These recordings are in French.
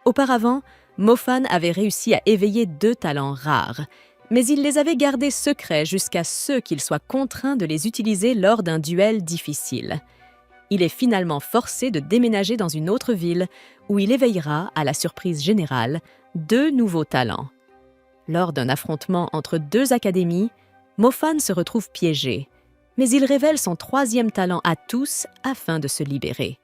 Auparavant, Mofan avait réussi à éveiller 2 talents rares, mais il les avait gardés secrets jusqu'à ce qu'il soit contraint de les utiliser lors d'un duel difficile. Il est finalement forcé de déménager dans une autre ville où il éveillera, à la surprise générale, 2 nouveaux talents. Lors d'un affrontement entre 2 académies, Mofan se retrouve piégé, mais il révèle son 3e talent à tous afin de se libérer.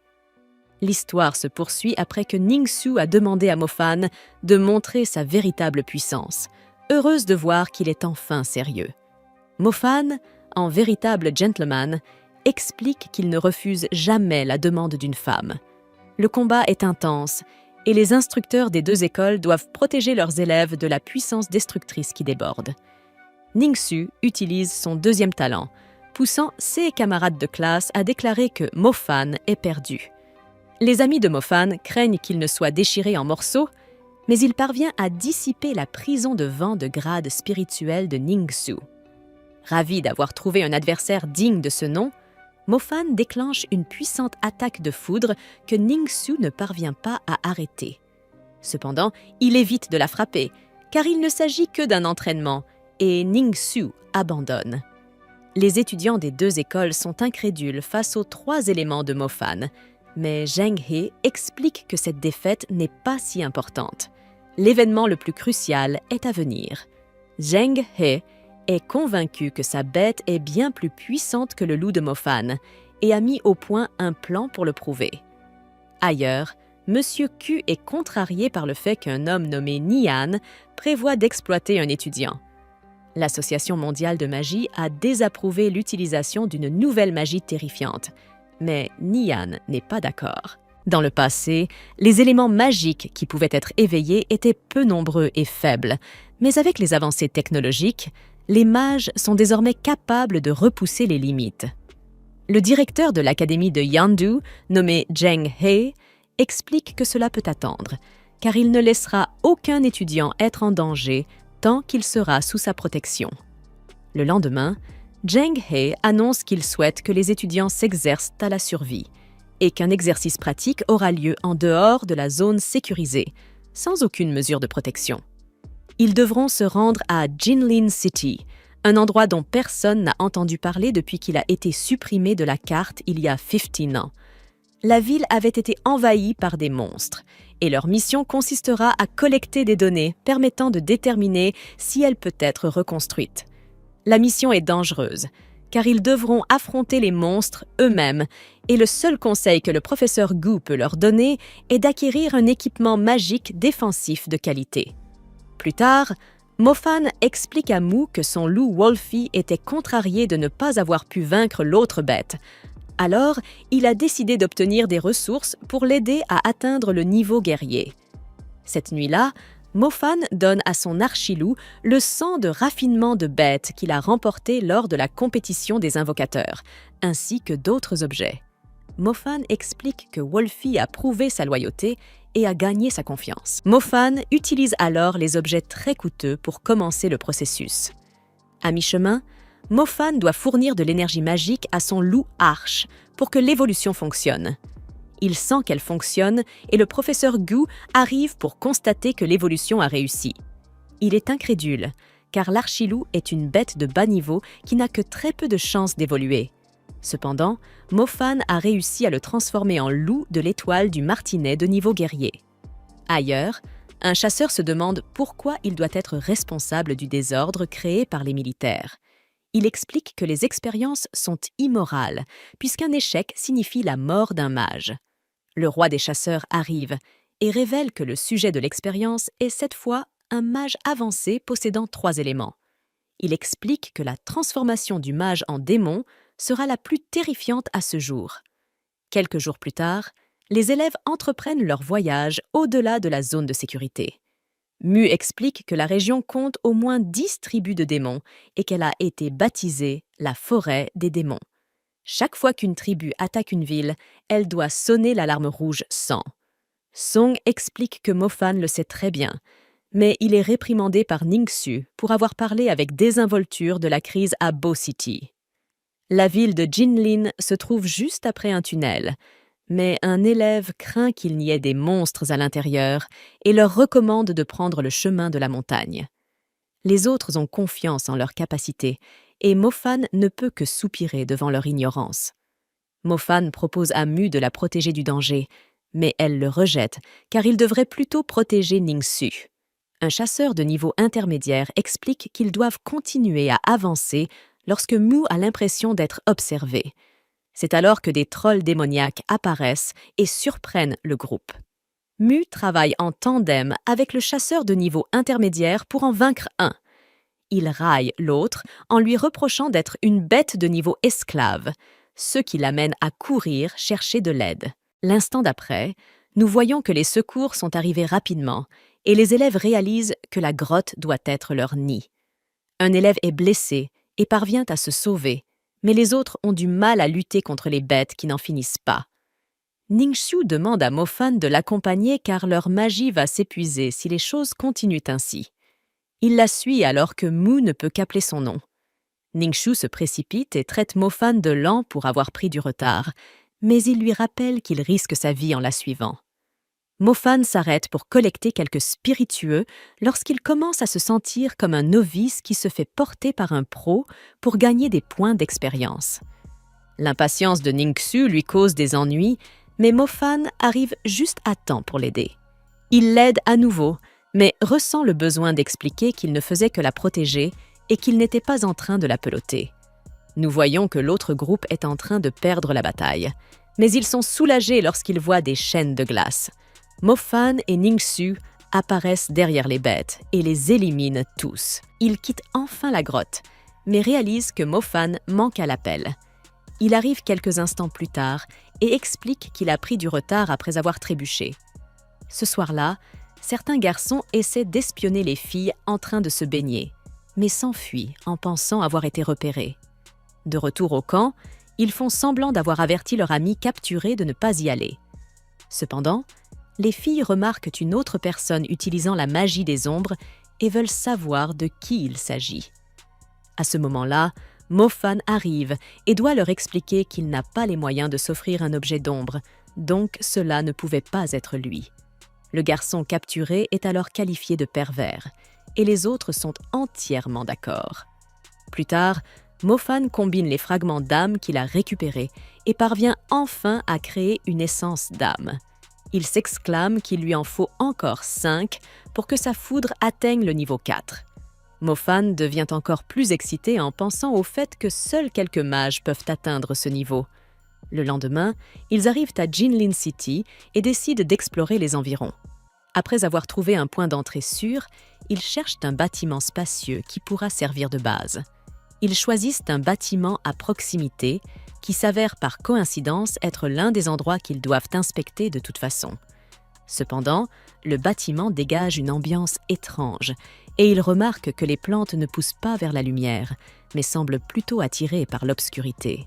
L'histoire se poursuit après que Ningsu a demandé à Mofan de montrer sa véritable puissance, heureuse de voir qu'il est enfin sérieux. Mofan, en véritable gentleman, explique qu'il ne refuse jamais la demande d'une femme. Le combat est intense et les instructeurs des 2 écoles doivent protéger leurs élèves de la puissance destructrice qui déborde. Ningsu utilise son 2e talent, poussant ses camarades de classe à déclarer que Mofan est perdu. Les amis de Mofan craignent qu'il ne soit déchiré en morceaux, mais il parvient à dissiper la prison de vent de grade spirituel de Ningsu. Ravi d'avoir trouvé un adversaire digne de ce nom, Mofan déclenche une puissante attaque de foudre que Ningsu ne parvient pas à arrêter. Cependant, il évite de la frapper, car il ne s'agit que d'un entraînement, et Ningsu abandonne. Les étudiants des 2 écoles sont incrédules face aux 3 éléments de Mofan, mais Zheng He explique que cette défaite n'est pas si importante. L'événement le plus crucial est à venir. Zheng He est convaincu que sa bête est bien plus puissante que le loup de Mofan et a mis au point un plan pour le prouver. Ailleurs, Monsieur Q est contrarié par le fait qu'un homme nommé Nian prévoit d'exploiter un étudiant. L'Association mondiale de magie a désapprouvé l'utilisation d'une nouvelle magie terrifiante, mais Nian n'est pas d'accord. Dans le passé, les éléments magiques qui pouvaient être éveillés étaient peu nombreux et faibles, mais avec les avancées technologiques, les mages sont désormais capables de repousser les limites. Le directeur de l'académie de Yandu, nommé Zheng He, explique que cela peut attendre, car il ne laissera aucun étudiant être en danger tant qu'il sera sous sa protection. Le lendemain, Zheng He annonce qu'il souhaite que les étudiants s'exercent à la survie et qu'un exercice pratique aura lieu en dehors de la zone sécurisée, sans aucune mesure de protection. Ils devront se rendre à Jinlin City, un endroit dont personne n'a entendu parler depuis qu'il a été supprimé de la carte il y a 15 ans. La ville avait été envahie par des monstres, et leur mission consistera à collecter des données permettant de déterminer si elle peut être reconstruite. La mission est dangereuse, car ils devront affronter les monstres eux-mêmes, et le seul conseil que le professeur Gu peut leur donner est d'acquérir un équipement magique défensif de qualité. Plus tard, Mofan explique à Mu que son loup Wolfie était contrarié de ne pas avoir pu vaincre l'autre bête. Alors, il a décidé d'obtenir des ressources pour l'aider à atteindre le niveau guerrier. Cette nuit-là, Mofan donne à son archiloup le sang de raffinement de bête qu'il a remporté lors de la compétition des invocateurs, ainsi que d'autres objets. Mofan explique que Wolfie a prouvé sa loyauté et a gagné sa confiance. Mofan utilise alors les objets très coûteux pour commencer le processus. À mi-chemin, Mofan doit fournir de l'énergie magique à son loup Arche pour que l'évolution fonctionne. Il sent qu'elle fonctionne et le professeur Gu arrive pour constater que l'évolution a réussi. Il est incrédule, car l'archiloup est une bête de bas niveau qui n'a que très peu de chances d'évoluer. Cependant, Mofan a réussi à le transformer en loup de l'étoile du martinet de niveau guerrier. Ailleurs, un chasseur se demande pourquoi il doit être responsable du désordre créé par les militaires. Il explique que les expériences sont immorales, puisqu'un échec signifie la mort d'un mage. Le roi des chasseurs arrive et révèle que le sujet de l'expérience est cette fois un mage avancé possédant 3 éléments. Il explique que la transformation du mage en démon sera la plus terrifiante à ce jour. Quelques jours plus tard, les élèves entreprennent leur voyage au-delà de la zone de sécurité. Mu explique que la région compte au moins 10 tribus de démons et qu'elle a été baptisée la forêt des démons. Chaque fois qu'une tribu attaque une ville, elle doit sonner l'alarme rouge 100. Song explique que Mofan le sait très bien, mais il est réprimandé par Ningsu pour avoir parlé avec désinvolture de la crise à Bo City. La ville de Jinlin se trouve juste après un tunnel, Mais un élève craint qu'il n'y ait des monstres à l'intérieur et leur recommande de prendre le chemin de la montagne. Les autres ont confiance en leurs capacités et Mofan ne peut que soupirer devant leur ignorance. Mofan propose à Mu de la protéger du danger, mais elle le rejette car il devrait plutôt protéger Ningxu. Un chasseur de niveau intermédiaire explique qu'ils doivent continuer à avancer lorsque Mu a l'impression d'être observé. C'est alors que des trolls démoniaques apparaissent et surprennent le groupe. Mu travaille en tandem avec le chasseur de niveau intermédiaire pour en vaincre un. Il raille l'autre en lui reprochant d'être une bête de niveau esclave, ce qui l'amène à courir chercher de l'aide. L'instant d'après, nous voyons que les secours sont arrivés rapidement et les élèves réalisent que la grotte doit être leur nid. Un élève est blessé et parvient à se sauver, mais les autres ont du mal à lutter contre les bêtes qui n'en finissent pas. Ningxu demande à Mofan de l'accompagner car leur magie va s'épuiser si les choses continuent ainsi. Il la suit alors que Mu ne peut qu'appeler son nom. Ningxu se précipite et traite Mofan de lent pour avoir pris du retard, mais il lui rappelle qu'il risque sa vie en la suivant. Mofan s'arrête pour collecter quelques spiritueux lorsqu'il commence à se sentir comme un novice qui se fait porter par un pro pour gagner des points d'expérience. L'impatience de Ningxu lui cause des ennuis, mais Mofan arrive juste à temps pour l'aider. Il l'aide à nouveau, mais ressent le besoin d'expliquer qu'il ne faisait que la protéger et qu'il n'était pas en train de la peloter. Nous voyons que l'autre groupe est en train de perdre la bataille, mais ils sont soulagés lorsqu'ils voient des chaînes de glace. Mofan et Ningxu apparaissent derrière les bêtes et les éliminent tous. Ils quittent enfin la grotte, mais réalisent que Mofan manque à l'appel. Il arrive quelques instants plus tard et explique qu'il a pris du retard après avoir trébuché. Ce soir-là, certains garçons essaient d'espionner les filles en train de se baigner, mais s'enfuient en pensant avoir été repérés. De retour au camp, ils font semblant d'avoir averti leur ami capturé de ne pas y aller. Cependant, les filles remarquent une autre personne utilisant la magie des ombres et veulent savoir de qui il s'agit. À ce moment-là, Mofan arrive et doit leur expliquer qu'il n'a pas les moyens de s'offrir un objet d'ombre, donc cela ne pouvait pas être lui. Le garçon capturé est alors qualifié de pervers, et les autres sont entièrement d'accord. Plus tard, Mofan combine les fragments d'âme qu'il a récupérés et parvient enfin à créer une essence d'âme. Il s'exclame qu'il lui en faut encore 5 pour que sa foudre atteigne le niveau 4. Mofan devient encore plus excité en pensant au fait que seuls quelques mages peuvent atteindre ce niveau. Le lendemain, ils arrivent à Jinlin City et décident d'explorer les environs. Après avoir trouvé un point d'entrée sûr, ils cherchent un bâtiment spacieux qui pourra servir de base. Ils choisissent un bâtiment à proximité qui s'avère par coïncidence être l'un des endroits qu'ils doivent inspecter de toute façon. Cependant, le bâtiment dégage une ambiance étrange et ils remarquent que les plantes ne poussent pas vers la lumière, mais semblent plutôt attirées par l'obscurité.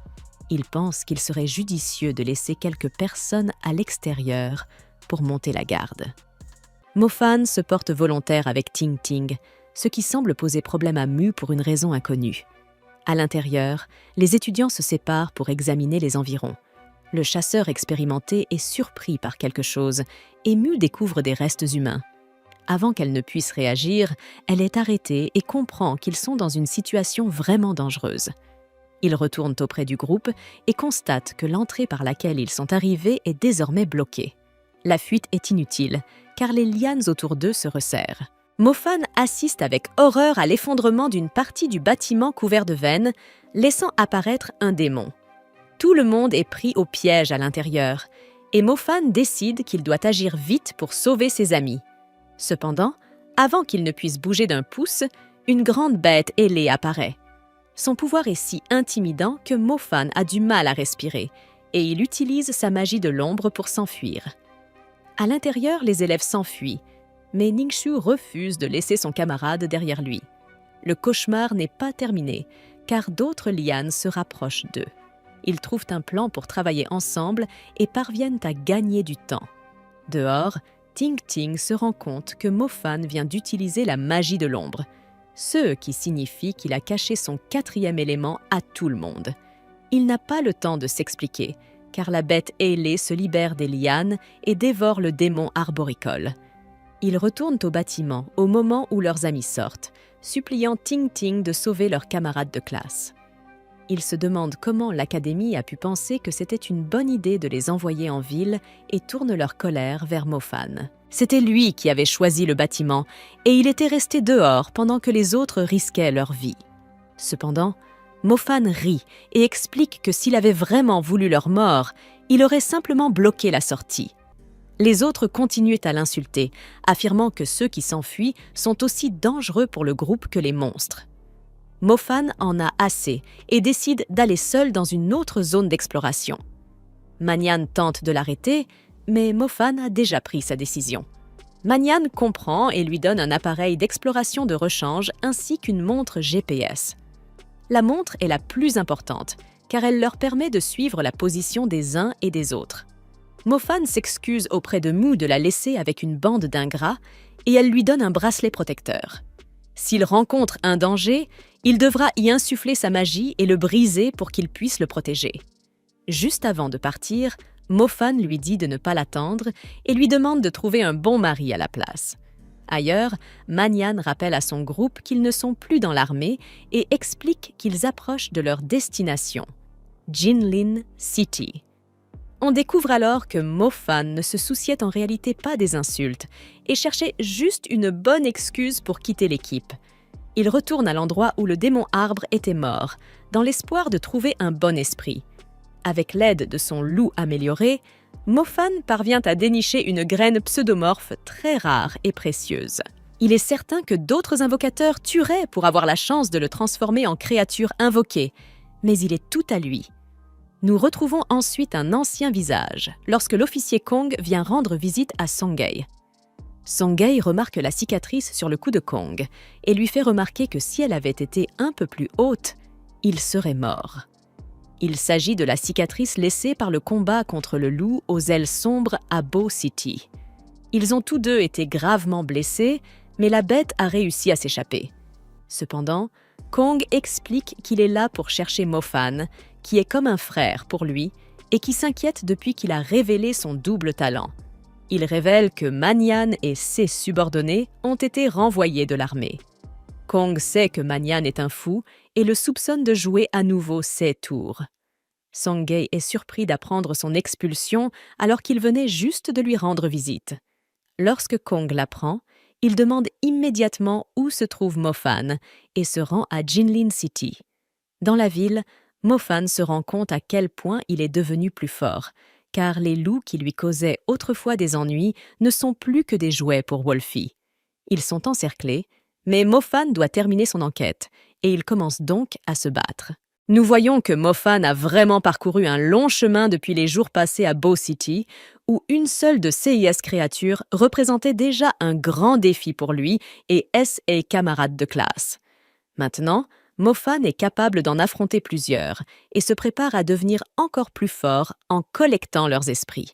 Ils pensent qu'il serait judicieux de laisser quelques personnes à l'extérieur pour monter la garde. Mofan se porte volontaire avec Ting Ting, ce qui semble poser problème à Mu pour une raison inconnue. À l'intérieur, les étudiants se séparent pour examiner les environs. Le chasseur expérimenté est surpris par quelque chose et Mu découvre des restes humains. Avant qu'elle ne puisse réagir, elle est arrêtée et comprend qu'ils sont dans une situation vraiment dangereuse. Ils retournent auprès du groupe et constatent que l'entrée par laquelle ils sont arrivés est désormais bloquée. La fuite est inutile, car les lianes autour d'eux se resserrent. Mofan assiste avec horreur à l'effondrement d'une partie du bâtiment couvert de veines, laissant apparaître un démon. Tout le monde est pris au piège à l'intérieur, et Mofan décide qu'il doit agir vite pour sauver ses amis. Cependant, avant qu'il ne puisse bouger d'un pouce, une grande bête ailée apparaît. Son pouvoir est si intimidant que Mofan a du mal à respirer, et il utilise sa magie de l'ombre pour s'enfuir. À l'intérieur, les élèves s'enfuient, mais Ningxu refuse de laisser son camarade derrière lui. Le cauchemar n'est pas terminé, car d'autres lianes se rapprochent d'eux. Ils trouvent un plan pour travailler ensemble et parviennent à gagner du temps. Dehors, Ting Ting se rend compte que Mofan vient d'utiliser la magie de l'ombre, ce qui signifie qu'il a caché son 4e élément à tout le monde. Il n'a pas le temps de s'expliquer, car la bête ailée se libère des lianes et dévore le démon arboricole. Ils retournent au bâtiment au moment où leurs amis sortent, suppliant Ting Ting de sauver leurs camarades de classe. Ils se demandent comment l'Académie a pu penser que c'était une bonne idée de les envoyer en ville et tournent leur colère vers Mofan. C'était lui qui avait choisi le bâtiment et il était resté dehors pendant que les autres risquaient leur vie. Cependant, Mofan rit et explique que s'il avait vraiment voulu leur mort, il aurait simplement bloqué la sortie. Les autres continuent à l'insulter, affirmant que ceux qui s'enfuient sont aussi dangereux pour le groupe que les monstres. Mofan en a assez et décide d'aller seul dans une autre zone d'exploration. Manian tente de l'arrêter, mais Mofan a déjà pris sa décision. Manian comprend et lui donne un appareil d'exploration de rechange ainsi qu'une montre GPS. La montre est la plus importante, car elle leur permet de suivre la position des uns et des autres. Mofan s'excuse auprès de Mu de la laisser avec une bande d'ingrats et elle lui donne un bracelet protecteur. S'il rencontre un danger, il devra y insuffler sa magie et le briser pour qu'il puisse le protéger. Juste avant de partir, Mofan lui dit de ne pas l'attendre et lui demande de trouver un bon mari à la place. Ailleurs, Manian rappelle à son groupe qu'ils ne sont plus dans l'armée et explique qu'ils approchent de leur destination, Jinlin City. On découvre alors que Mofan ne se souciait en réalité pas des insultes et cherchait juste une bonne excuse pour quitter l'équipe. Il retourne à l'endroit où le démon arbre était mort, dans l'espoir de trouver un bon esprit. Avec l'aide de son loup amélioré, Mofan parvient à dénicher une graine pseudomorphe très rare et précieuse. Il est certain que d'autres invocateurs tueraient pour avoir la chance de le transformer en créature invoquée, mais il est tout à lui. Nous retrouvons ensuite un ancien visage, lorsque l'officier Kong vient rendre visite à Songay. Songay remarque la cicatrice sur le cou de Kong et lui fait remarquer que si elle avait été un peu plus haute, il serait mort. Il s'agit de la cicatrice laissée par le combat contre le loup aux ailes sombres à Bow City. Ils ont tous deux été gravement blessés, mais la bête a réussi à s'échapper. Cependant, Kong explique qu'il est là pour chercher Mofan, qui est comme un frère pour lui et qui s'inquiète depuis qu'il a révélé son double talent. Il révèle que Manian et ses subordonnés ont été renvoyés de l'armée. Kong sait que Manian est un fou et le soupçonne de jouer à nouveau ses tours. Songay est surpris d'apprendre son expulsion alors qu'il venait juste de lui rendre visite. Lorsque Kong l'apprend, il demande immédiatement où se trouve Mofan et se rend à Jinlin City. Dans la ville, Mofan se rend compte à quel point il est devenu plus fort, car les loups qui lui causaient autrefois des ennuis ne sont plus que des jouets pour Wolfie. Ils sont encerclés, mais Mofan doit terminer son enquête, et il commence donc à se battre. Nous voyons que Mofan a vraiment parcouru un long chemin depuis les jours passés à Bow City, où une seule de CIS créatures représentait déjà un grand défi pour lui et ses camarades de classe. Maintenant, Mofan est capable d'en affronter plusieurs et se prépare à devenir encore plus fort en collectant leurs esprits.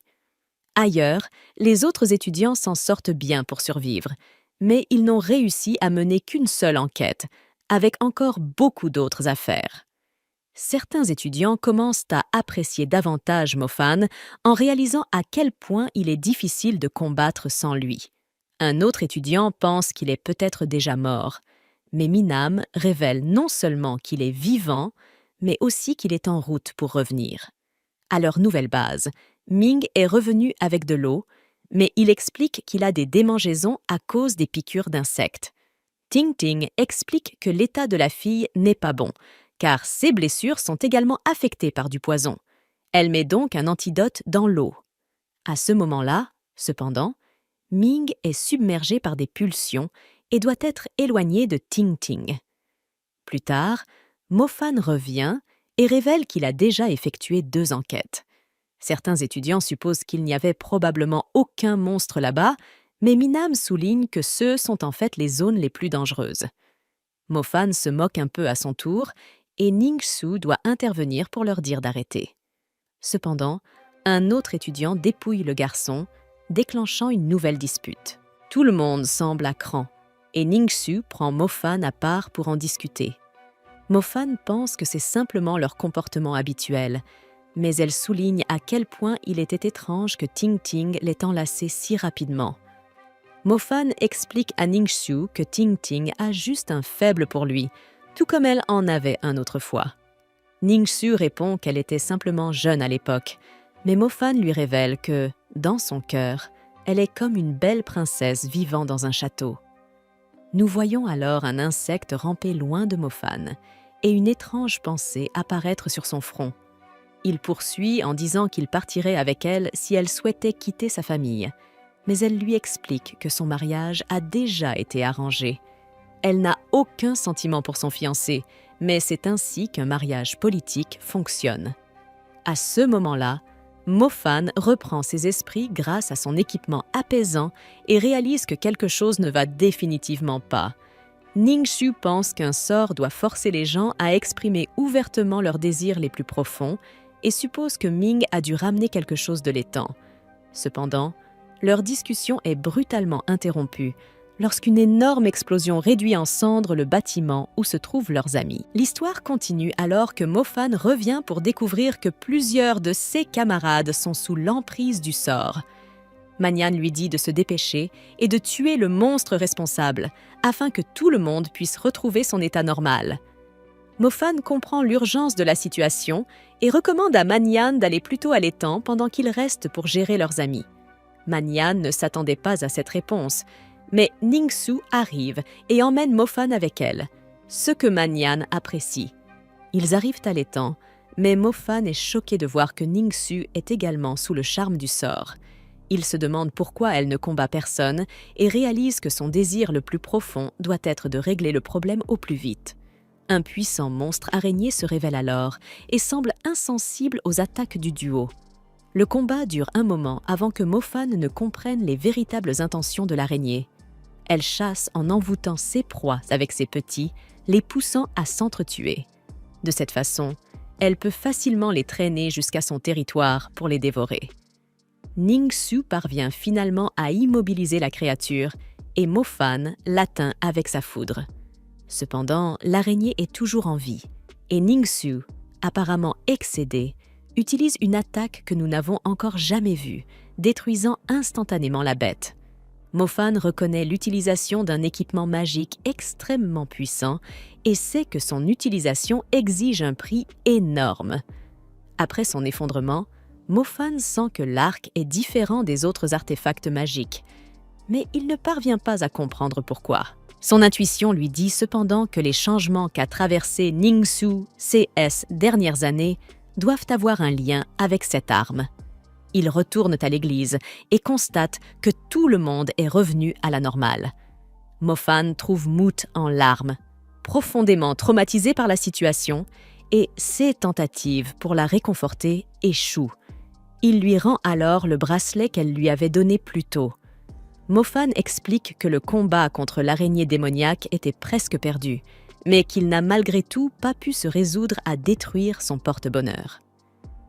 Ailleurs, les autres étudiants s'en sortent bien pour survivre, mais ils n'ont réussi à mener qu'une seule enquête, avec encore beaucoup d'autres à faire. Certains étudiants commencent à apprécier davantage Mofan en réalisant à quel point il est difficile de combattre sans lui. Un autre étudiant pense qu'il est peut-être déjà mort, mais Minam révèle non seulement qu'il est vivant, mais aussi qu'il est en route pour revenir. À leur nouvelle base, Ming est revenu avec de l'eau, mais il explique qu'il a des démangeaisons à cause des piqûres d'insectes. Ting Ting explique que l'état de la fille n'est pas bon, car ses blessures sont également affectées par du poison. Elle met donc un antidote dans l'eau. À ce moment-là, cependant, Ming est submergé par des pulsions et doit être éloigné de Ting Ting. Plus tard, Mofan revient et révèle qu'il a déjà effectué 2 enquêtes. Certains étudiants supposent qu'il n'y avait probablement aucun monstre là-bas, mais Minam souligne que ceux sont en fait les zones les plus dangereuses. Mofan se moque un peu à son tour et Ningsu doit intervenir pour leur dire d'arrêter. Cependant, un autre étudiant dépouille le garçon, déclenchant une nouvelle dispute. Tout le monde semble à cran, et Ningsu prend Mofan à part pour en discuter. Mofan pense que c'est simplement leur comportement habituel, mais elle souligne à quel point il était étrange que Ting Ting l'ait enlacé si rapidement. Mo Fan explique à Ning-Su que Ting Ting a juste un faible pour lui, tout comme elle en avait un autrefois. Ning-Su répond qu'elle était simplement jeune à l'époque, mais Mo Fan lui révèle que, dans son cœur, elle est comme une belle princesse vivant dans un château. Nous voyons alors un insecte ramper loin de Mo Fan et une étrange pensée apparaître sur son front. Il poursuit en disant qu'il partirait avec elle si elle souhaitait quitter sa famille, mais elle lui explique que son mariage a déjà été arrangé. Elle n'a aucun sentiment pour son fiancé, mais c'est ainsi qu'un mariage politique fonctionne. À ce moment-là, Mo Fan reprend ses esprits grâce à son équipement apaisant et réalise que quelque chose ne va définitivement pas. Ning-Su pense qu'un sort doit forcer les gens à exprimer ouvertement leurs désirs les plus profonds et suppose que Ming a dû ramener quelque chose de l'étang. Cependant, leur discussion est brutalement interrompue lorsqu'une énorme explosion réduit en cendres le bâtiment où se trouvent leurs amis. L'histoire continue alors que Mo Fan revient pour découvrir que plusieurs de ses camarades sont sous l'emprise du sort. Manian lui dit de se dépêcher et de tuer le monstre responsable, afin que tout le monde puisse retrouver son état normal. Mo Fan comprend l'urgence de la situation et recommande à Manian d'aller plutôt à l'étang pendant qu'ils restent pour gérer leurs amis. Manian ne s'attendait pas à cette réponse, mais Ning-Su arrive et emmène Mo Fan avec elle, ce que Manian apprécie. Ils arrivent à l'étang, mais Mo Fan est choqué de voir que Ning-Su est également sous le charme du sort. Il se demande pourquoi elle ne combat personne et réalise que son désir le plus profond doit être de régler le problème au plus vite. Un puissant monstre araignée se révèle alors et semble insensible aux attaques du duo. Le combat dure un moment avant que Mo Fan ne comprenne les véritables intentions de l'araignée. Elle chasse en envoûtant ses proies avec ses petits, les poussant à s'entretuer. De cette façon, elle peut facilement les traîner jusqu'à son territoire pour les dévorer. Ning-Su parvient finalement à immobiliser la créature et Mo Fan l'atteint avec sa foudre. Cependant, l'araignée est toujours en vie et Ning-Su, apparemment excédé, utilise une attaque que nous n'avons encore jamais vue, détruisant instantanément la bête. Mo Fan reconnaît l'utilisation d'un équipement magique extrêmement puissant et sait que son utilisation exige un prix énorme. Après son effondrement, Mo Fan sent que l'arc est différent des autres artefacts magiques, mais il ne parvient pas à comprendre pourquoi. Son intuition lui dit cependant que les changements qu'a traversés Ning-Su ces dernières années doivent avoir un lien avec cette arme. Ils retournent à l'église et constatent que tout le monde est revenu à la normale. Mo Fan trouve Moot en larmes, profondément traumatisé par la situation, et ses tentatives pour la réconforter échouent. Il lui rend alors le bracelet qu'elle lui avait donné plus tôt. Mo Fan explique que le combat contre l'araignée démoniaque était presque perdu, mais qu'il n'a malgré tout pas pu se résoudre à détruire son porte-bonheur.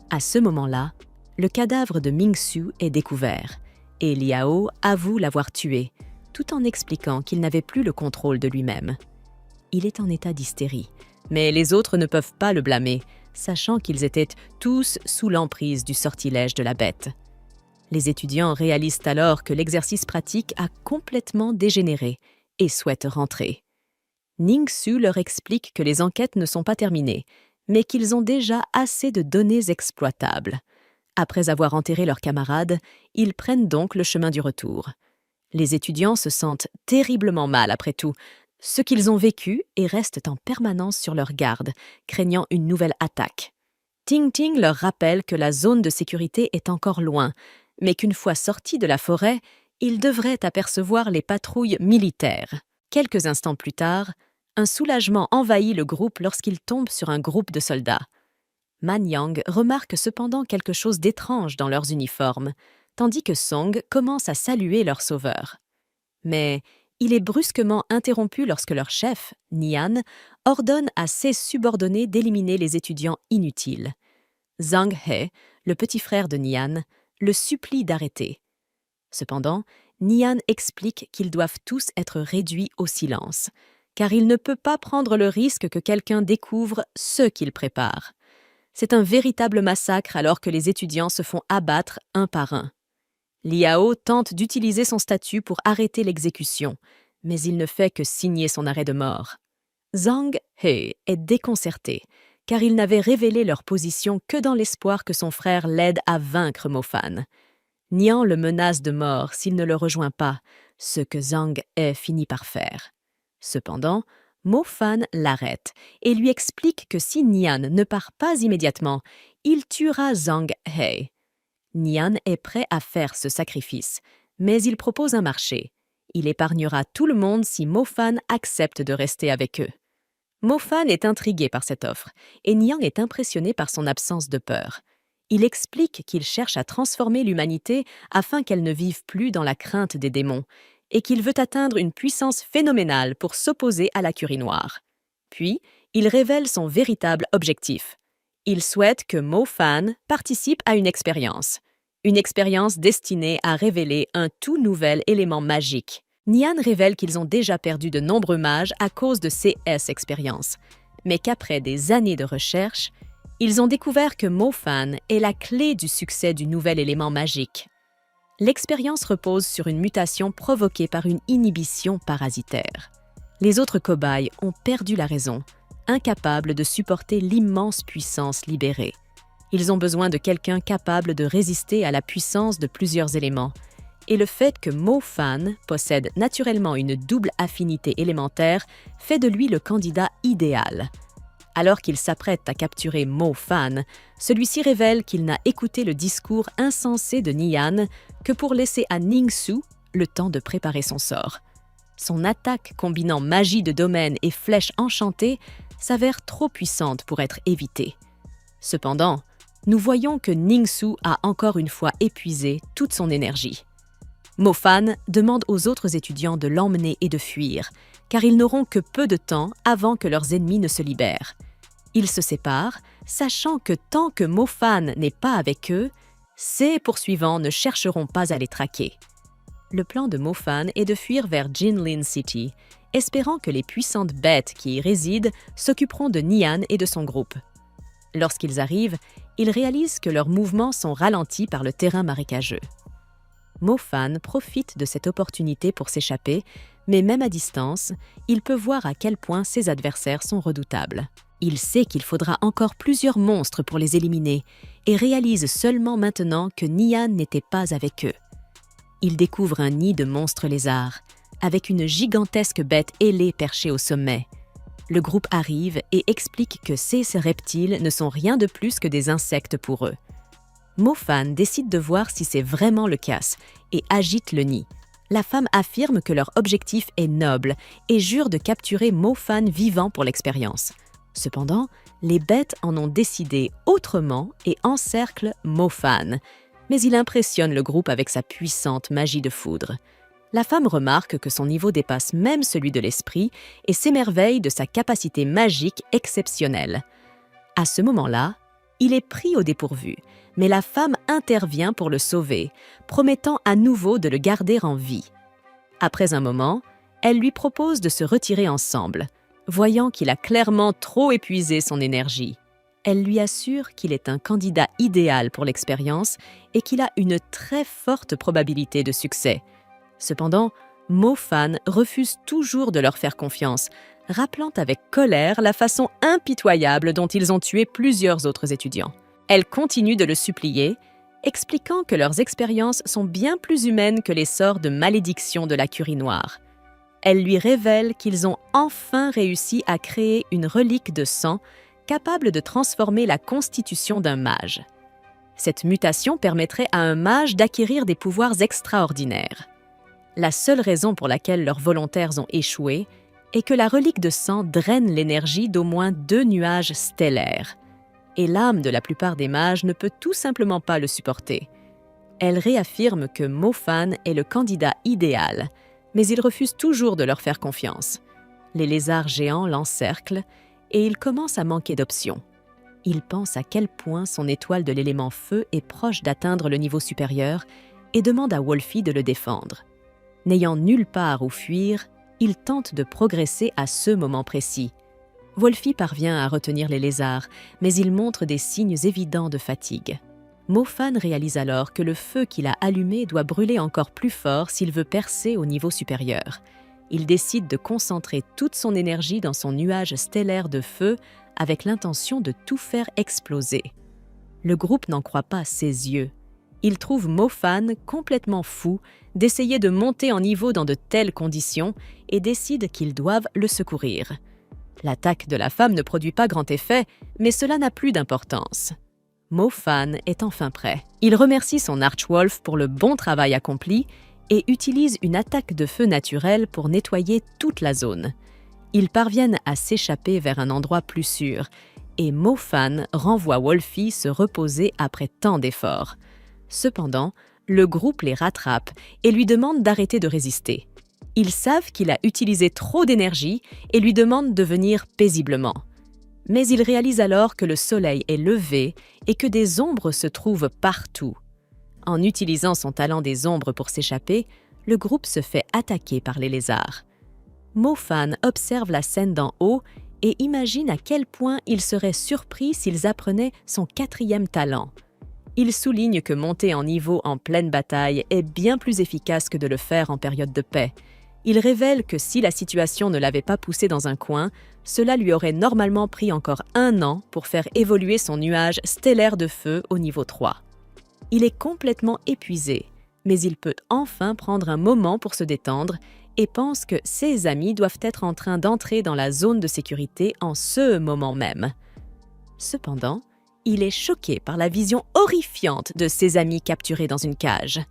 À ce moment-là, le cadavre de Ming-Su est découvert et Liao avoue l'avoir tué, tout en expliquant qu'il n'avait plus le contrôle de lui-même. Il est en état d'hystérie, mais les autres ne peuvent pas le blâmer, sachant qu'ils étaient tous sous l'emprise du sortilège de la bête. Les étudiants réalisent alors que l'exercice pratique a complètement dégénéré et souhaitent rentrer. Ning-Su leur explique que les enquêtes ne sont pas terminées, mais qu'ils ont déjà assez de données exploitables. Après avoir enterré leurs camarades, ils prennent donc le chemin du retour. Les étudiants se sentent terriblement mal après tout, ce qu'ils ont vécu et restent en permanence sur leur garde, craignant une nouvelle attaque. Ting Ting leur rappelle que la zone de sécurité est encore loin, mais qu'une fois sortis de la forêt, ils devraient apercevoir les patrouilles militaires. Quelques instants plus tard, un soulagement envahit le groupe lorsqu'ils tombent sur un groupe de soldats. Man Yang remarque cependant quelque chose d'étrange dans leurs uniformes, tandis que Song commence à saluer leur sauveur. Mais il est brusquement interrompu lorsque leur chef, Nian, ordonne à ses subordonnés d'éliminer les étudiants inutiles. Zhang He, le petit frère de Nian, le supplie d'arrêter. Cependant, Nian explique qu'ils doivent tous être réduits au silence, car il ne peut pas prendre le risque que quelqu'un découvre ce qu'il prépare. C'est un véritable massacre alors que les étudiants se font abattre un par un. Liao tente d'utiliser son statut pour arrêter l'exécution, mais il ne fait que signer son arrêt de mort. Zhang He est déconcerté, car il n'avait révélé leur position que dans l'espoir que son frère l'aide à vaincre Mo Fan. Nian le menace de mort s'il ne le rejoint pas, ce que Zhang He finit par faire. Cependant, Mo Fan l'arrête et lui explique que si Nian ne part pas immédiatement, il tuera Zhang He. Nian est prêt à faire ce sacrifice, mais il propose un marché. Il épargnera tout le monde si Mo Fan accepte de rester avec eux. Mo Fan est intrigué par cette offre, et Nian est impressionné par son absence de peur. Il explique qu'il cherche à transformer l'humanité afin qu'elle ne vive plus dans la crainte des démons, et qu'il veut atteindre une puissance phénoménale pour s'opposer à la Curie noire. Puis, il révèle son véritable objectif. Il souhaite que Mo Fan participe à une expérience destinée à révéler un tout nouvel élément magique. Nian révèle qu'ils ont déjà perdu de nombreux mages à cause de ces expériences, mais qu'après des années de recherche, ils ont découvert que Mo Fan est la clé du succès du nouvel élément magique. L'expérience repose sur une mutation provoquée par une inhibition parasitaire. Les autres cobayes ont perdu la raison, incapables de supporter l'immense puissance libérée. Ils ont besoin de quelqu'un capable de résister à la puissance de plusieurs éléments, et le fait que Mo Fan possède naturellement une double affinité élémentaire fait de lui le candidat idéal. Alors qu'il s'apprête à capturer Mo Fan, celui-ci révèle qu'il n'a écouté le discours insensé de Nian que pour laisser à Ning-Su le temps de préparer son sort. Son attaque combinant magie de domaine et flèche enchantée s'avère trop puissante pour être évitée. Cependant, nous voyons que Ning-Su a encore une fois épuisé toute son énergie. Mo Fan demande aux autres étudiants de l'emmener et de fuir, car ils n'auront que peu de temps avant que leurs ennemis ne se libèrent. Ils se séparent, sachant que tant que Mo Fan n'est pas avec eux, ses poursuivants ne chercheront pas à les traquer. Le plan de Mo Fan est de fuir vers Jinlin City, espérant que les puissantes bêtes qui y résident s'occuperont de Nian et de son groupe. Lorsqu'ils arrivent, ils réalisent que leurs mouvements sont ralentis par le terrain marécageux. Mo Fan profite de cette opportunité pour s'échapper, mais même à distance, il peut voir à quel point ses adversaires sont redoutables. Il sait qu'il faudra encore plusieurs monstres pour les éliminer et réalise seulement maintenant que Nian n'était pas avec eux. Il découvre un nid de monstres lézards, avec une gigantesque bête ailée perchée au sommet. Le groupe arrive et explique que ces reptiles ne sont rien de plus que des insectes pour eux. Mo Fan décide de voir si c'est vraiment le cas et agite le nid. La femme affirme que leur objectif est noble et jure de capturer Mo Fan vivant pour l'expérience. Cependant, les bêtes en ont décidé autrement et encerclent Mo Fan, mais il impressionne le groupe avec sa puissante magie de foudre. La femme remarque que son niveau dépasse même celui de l'esprit et s'émerveille de sa capacité magique exceptionnelle. À ce moment-là, il est pris au dépourvu, mais la femme intervient pour le sauver, promettant à nouveau de le garder en vie. Après un moment, elle lui propose de se retirer ensemble, voyant qu'il a clairement trop épuisé son énergie. Elle lui assure qu'il est un candidat idéal pour l'expérience et qu'il a une très forte probabilité de succès. Cependant, Mo Fan refuse toujours de leur faire confiance, rappelant avec colère la façon impitoyable dont ils ont tué plusieurs autres étudiants. Elle continue de le supplier, expliquant que leurs expériences sont bien plus humaines que les sorts de malédiction de la Curie noire. Elle lui révèle qu'ils ont enfin réussi à créer une relique de sang capable de transformer la constitution d'un mage. Cette mutation permettrait à un mage d'acquérir des pouvoirs extraordinaires. La seule raison pour laquelle leurs volontaires ont échoué est que la relique de sang draine l'énergie d'au moins 2 nuages stellaires. Et l'âme de la plupart des mages ne peut tout simplement pas le supporter. Elle réaffirme que Mo Fan est le candidat idéal, mais il refuse toujours de leur faire confiance. Les lézards géants l'encerclent et il commence à manquer d'options. Il pense à quel point son étoile de l'élément feu est proche d'atteindre le niveau supérieur et demande à Wolfie de le défendre. N'ayant nulle part où fuir, il tente de progresser à ce moment précis. Wolfie parvient à retenir les lézards, mais il montre des signes évidents de fatigue. Mofan réalise alors que le feu qu'il a allumé doit brûler encore plus fort s'il veut percer au niveau supérieur. Il décide de concentrer toute son énergie dans son nuage stellaire de feu avec l'intention de tout faire exploser. Le groupe n'en croit pas ses yeux. Il trouve Mofan complètement fou d'essayer de monter en niveau dans de telles conditions et décide qu'ils doivent le secourir. L'attaque de la femme ne produit pas grand effet, mais cela n'a plus d'importance. Mofan est enfin prêt. Il remercie son Archwolf pour le bon travail accompli et utilise une attaque de feu naturelle pour nettoyer toute la zone. Ils parviennent à s'échapper vers un endroit plus sûr et Mofan renvoie Wolfie se reposer après tant d'efforts. Cependant, le groupe les rattrape et lui demande d'arrêter de résister. Ils savent qu'il a utilisé trop d'énergie et lui demandent de venir paisiblement. Mais ils réalisent alors que le soleil est levé et que des ombres se trouvent partout. En utilisant son talent des ombres pour s'échapper, le groupe se fait attaquer par les lézards. Mofan observe la scène d'en haut et imagine à quel point il serait surpris s'ils apprenaient son 4e talent. Il souligne que monter en niveau en pleine bataille est bien plus efficace que de le faire en période de paix. Il révèle que si la situation ne l'avait pas poussé dans un coin, cela lui aurait normalement pris encore 1 an pour faire évoluer son nuage stellaire de feu au niveau 3. Il est complètement épuisé, mais il peut enfin prendre un moment pour se détendre et pense que ses amis doivent être en train d'entrer dans la zone de sécurité en ce moment même. Cependant, il est choqué par la vision horrifiante de ses amis capturés dans une cage.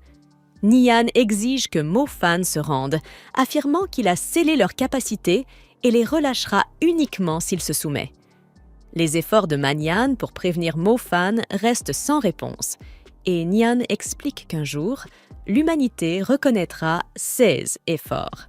Nian exige que Mofan se rende, affirmant qu'il a scellé leurs capacités et les relâchera uniquement s'il se soumet. Les efforts de Manyan pour prévenir Mofan restent sans réponse, et Nian explique qu'un jour, l'humanité reconnaîtra ses efforts.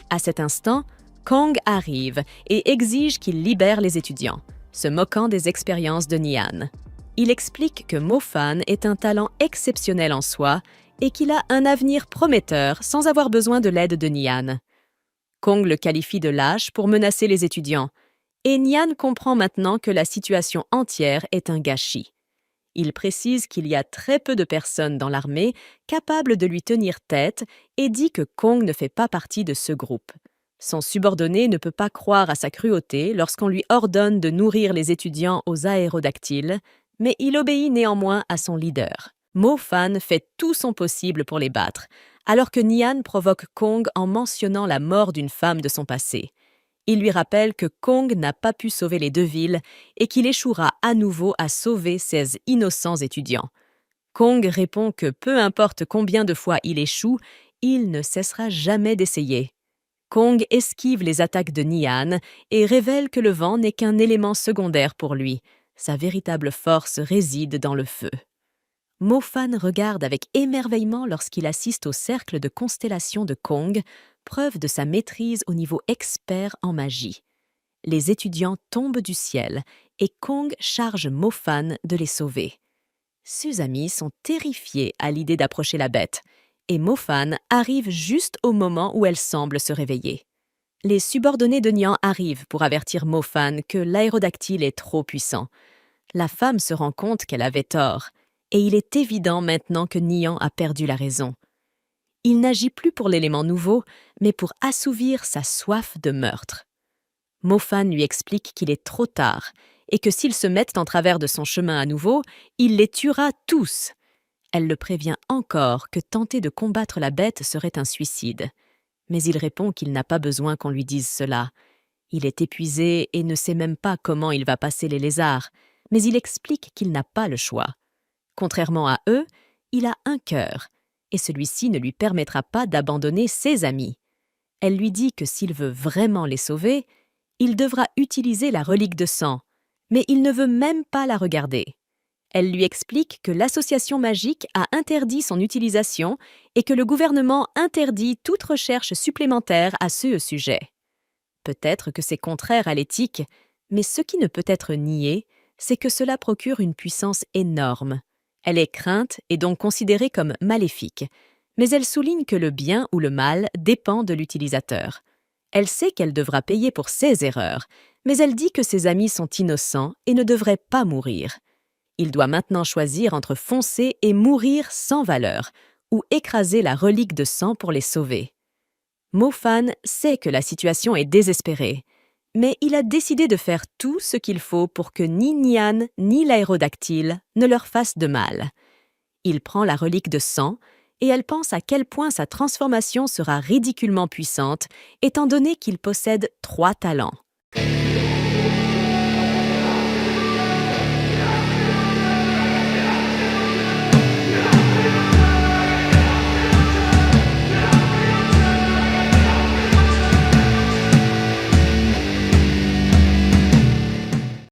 À cet instant, Kong arrive et exige qu'il libère les étudiants, se moquant des expériences de Nian. Il explique que Mofan est un talent exceptionnel en soi et qu'il a un avenir prometteur sans avoir besoin de l'aide de Nian. Kong le qualifie de lâche pour menacer les étudiants, et Nian comprend maintenant que la situation entière est un gâchis. Il précise qu'il y a très peu de personnes dans l'armée capables de lui tenir tête et dit que Kong ne fait pas partie de ce groupe. Son subordonné ne peut pas croire à sa cruauté lorsqu'on lui ordonne de nourrir les étudiants aux aérodactyles, mais il obéit néanmoins à son leader. Mofan fait tout son possible pour les battre, alors que Nian provoque Kong en mentionnant la mort d'une femme de son passé. Il lui rappelle que Kong n'a pas pu sauver les 2 villes et qu'il échouera à nouveau à sauver ces innocents étudiants. Kong répond que peu importe combien de fois il échoue, il ne cessera jamais d'essayer. Kong esquive les attaques de Nian et révèle que le vent n'est qu'un élément secondaire pour lui. Sa véritable force réside dans le feu. Mofan regarde avec émerveillement lorsqu'il assiste au cercle de constellation de Kong, preuve de sa maîtrise au niveau expert en magie. Les étudiants tombent du ciel et Kong charge Mofan de les sauver. Ses amis sont terrifiés à l'idée d'approcher la bête, et Mofan arrive juste au moment où elle semble se réveiller. Les subordonnés de Nian arrivent pour avertir Mofan que l'aérodactyle est trop puissant. La femme se rend compte qu'elle avait tort, et il est évident maintenant que Nian a perdu la raison. Il n'agit plus pour l'élément nouveau, mais pour assouvir sa soif de meurtre. Mofan lui explique qu'il est trop tard, et que s'ils se mettent en travers de son chemin à nouveau, il les tuera tous. Elle le prévient encore que tenter de combattre la bête serait un suicide. Mais il répond qu'il n'a pas besoin qu'on lui dise cela. Il est épuisé et ne sait même pas comment il va passer les lézards, mais il explique qu'il n'a pas le choix. Contrairement à eux, il a un cœur, et celui-ci ne lui permettra pas d'abandonner ses amis. Elle lui dit que s'il veut vraiment les sauver, il devra utiliser la relique de sang, mais il ne veut même pas la regarder. Elle lui explique que l'association magique a interdit son utilisation et que le gouvernement interdit toute recherche supplémentaire à ce sujet. Peut-être que c'est contraire à l'éthique, mais ce qui ne peut être nié, c'est que cela procure une puissance énorme. Elle est crainte et donc considérée comme maléfique, mais elle souligne que le bien ou le mal dépend de l'utilisateur. Elle sait qu'elle devra payer pour ses erreurs, Mais elle dit que ses amis sont innocents et ne devraient pas mourir. Il doit maintenant choisir entre foncer et mourir sans valeur, ou écraser la relique de sang pour les sauver. Mofan sait que la situation est désespérée, mais il a décidé de faire tout ce qu'il faut pour que ni Nian ni l'aérodactyle ne leur fassent de mal. Il prend la relique de sang et elle pense à quel point sa transformation sera ridiculement puissante, étant donné qu'il possède 3 talents.